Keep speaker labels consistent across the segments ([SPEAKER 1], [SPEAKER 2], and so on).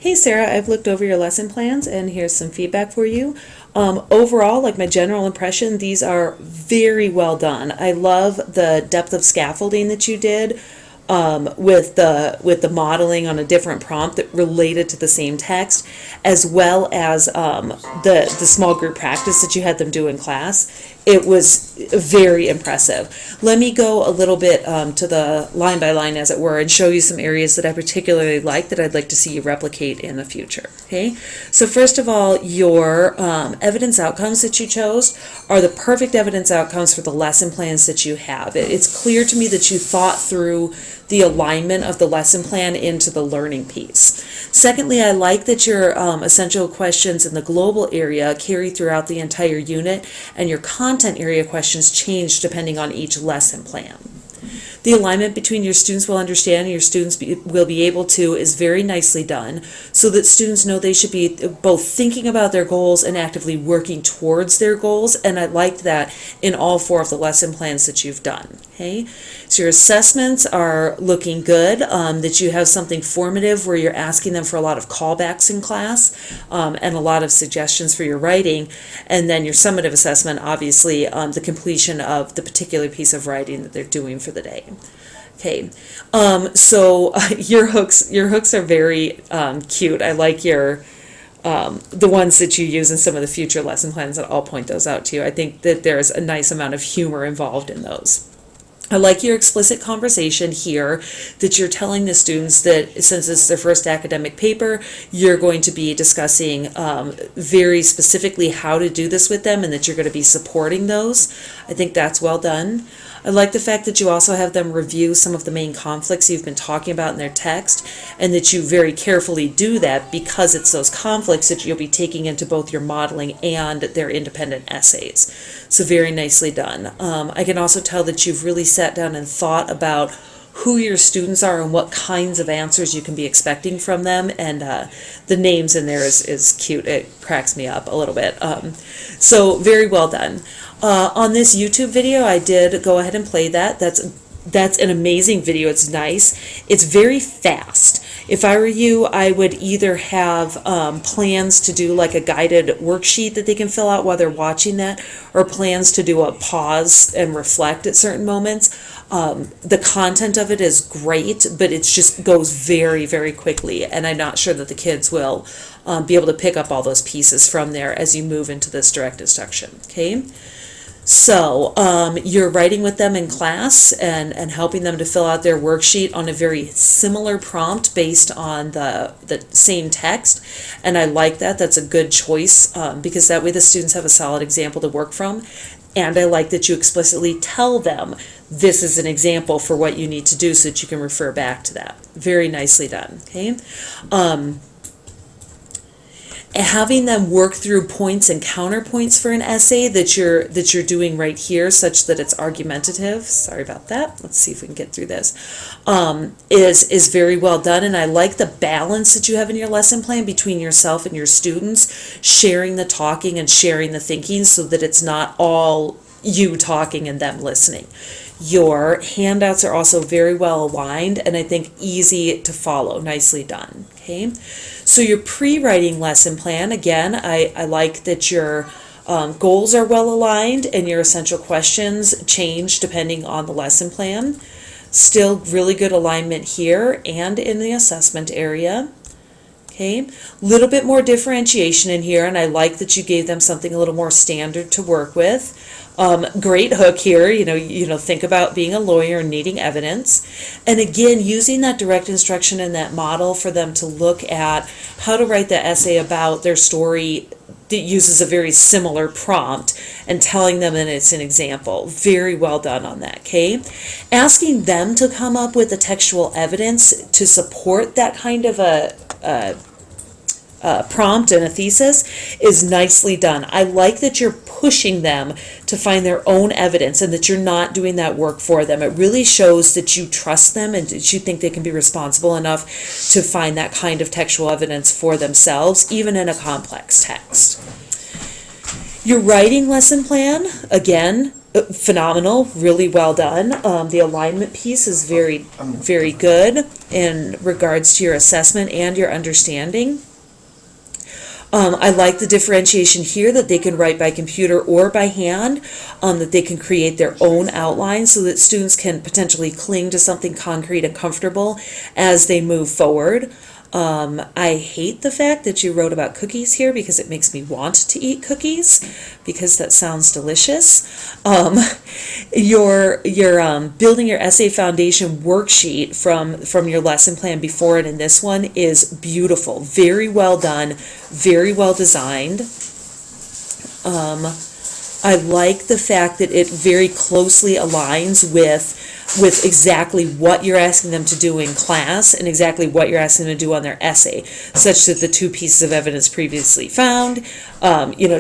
[SPEAKER 1] Hey Sarah, I've looked over your lesson plans and here's some feedback for you. Overall, like my general impression, these are very well done. I love the depth of scaffolding that you did with the modeling on a different prompt that related to the same text, as well as the small group practice that you had them do in class. It was very impressive. Let me go a little bit to the line by line, as it were, and show you some areas that I particularly like that I'd like to see you replicate in the future. Okay, so first of all, your evidence outcomes that you chose are the perfect evidence outcomes for the lesson plans that you have. It's clear to me that you thought through the alignment of the lesson plan into the learning piece. Secondly, I like that your essential questions in the global area carry throughout the entire unit, and your content area questions change depending on each lesson plan. The alignment between your students will understand and your students will be able to is very nicely done, so that students know they should be both thinking about their goals and actively working towards their goals, and I liked that in all four of the lesson plans that you've done. Okay, so your assessments are looking good, that you have something formative where you're asking them for a lot of callbacks in class, and a lot of suggestions for your writing, and then your summative assessment, obviously, the completion of the particular piece of writing that they're doing for the day. Okay, so your hooks are very cute. I like your the ones that you use in some of the future lesson plans, and I'll point those out to you. I think that there's a nice amount of humor involved in those. I like your explicit conversation here, that you're telling the students that since it's their first academic paper, you're going to be discussing very specifically how to do this with them, and that you're going to be supporting those. I think that's well done. I like the fact that you also have them review some of the main conflicts you've been talking about in their text, and that you very carefully do that because it's those conflicts that you'll be taking into both your modeling and their independent essays. So very nicely done. I can also tell that you've really sat down and thought about who your students are and what kinds of answers you can be expecting from them, and the names in there is cute. It cracks me up a little bit. So very well done. On this YouTube video, I did go ahead and play that. That's an amazing video. It's nice. It's very fast. If I were you, I would either have plans to do like a guided worksheet that they can fill out while they're watching that, or plans to do a pause and reflect at certain moments. The content of it is great, but it just goes very, very quickly, and I'm not sure that the kids will be able to pick up all those pieces from there as you move into this direct instruction. Okay. So you're writing with them in class and helping them to fill out their worksheet on a very similar prompt based on the same text, and I like that. That's a good choice because that way the students have a solid example to work from, and I like that you explicitly tell them this is an example for what you need to do so that you can refer back to that. Very nicely done. Okay. Having them work through points and counterpoints for an essay that you're doing right here, such that it's argumentative. Sorry about that. Let's see if we can get through this. Is very well done, and I like the balance that you have in your lesson plan between yourself and your students, sharing the talking and sharing the thinking, so that it's not all you talking and them listening. Your handouts are also very well aligned, and I think easy to follow. Nicely done. Okay. So your pre-writing lesson plan, again, I like that your goals are well aligned and your essential questions change depending on the lesson plan. Still really good alignment here and in the assessment area. Okay, little bit more differentiation in here, and I like that you gave them something a little more standard to work with. Great hook here, you know, think about being a lawyer and needing evidence. And again, using that direct instruction and that model for them to look at how to write the essay about their story that uses a very similar prompt, and telling them that it's an example. Very well done on that, okay? Asking them to come up with the textual evidence to support that kind of a prompt and a thesis is nicely done. I like that you're pushing them to find their own evidence and that you're not doing that work for them. It really shows that you trust them and that you think they can be responsible enough to find that kind of textual evidence for themselves, even in a complex text. Your writing lesson plan, again, phenomenal, really well done. The alignment piece is very, very good. in regards to your assessment and your understanding. I like the differentiation here that they can write by computer or by hand, that they can create their own outlines so that students can potentially cling to something concrete and comfortable as they move forward. I hate the fact that you wrote about cookies here because it makes me want to eat cookies because that sounds delicious. Your building your essay foundation worksheet from your lesson plan before and in this one is beautiful. Very well done, very well designed. I like the fact that it very closely aligns with exactly what you're asking them to do in class and exactly what you're asking them to do on their essay, such that the 2 pieces of evidence previously found,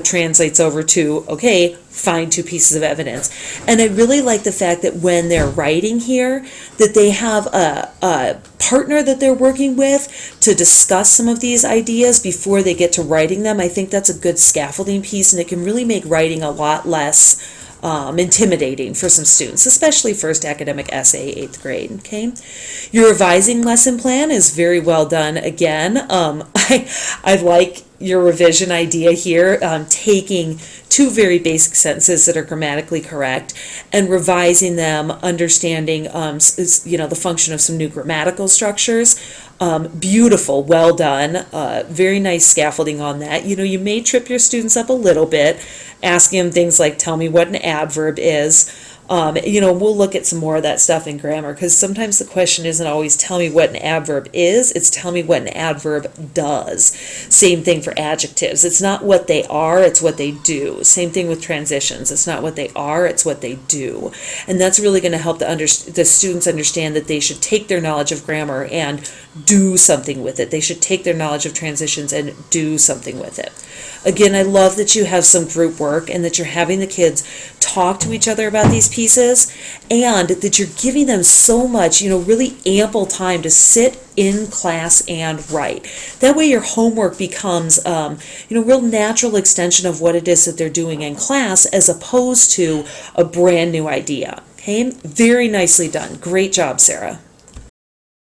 [SPEAKER 1] translates over to, okay, find 2 pieces of evidence. And I really like the fact that when they're writing here, that they have a partner that they're working with to discuss some of these ideas before they get to writing them. I think that's a good scaffolding piece, and it can really make writing a lot less intimidating for some students, especially first academic essay, 8th grade. Okay, your revising lesson plan is very well done. Again, I like your revision idea here, taking 2 very basic sentences that are grammatically correct and revising them, understanding the function of some new grammatical structures. Beautiful, well done, very nice scaffolding on that. You may trip your students up a little bit, asking them things like, tell me what an adverb is. We'll look at some more of that stuff in grammar, because sometimes the question isn't always tell me what an adverb is, it's tell me what an adverb does. Same thing for adjectives. It's not what they are, it's what they do. Same thing with transitions. It's not what they are, it's what they do. And that's really going to help the students understand that they should take their knowledge of grammar and do something with it. They should take their knowledge of transitions and do something with it. Again, I love that you have some group work and that you're having the kids talk to each other about these pieces, and that you're giving them so much, really ample time to sit in class and write. That way your homework becomes, real natural extension of what it is that they're doing in class as opposed to a brand new idea. Okay, very nicely done. Great job, Sarah.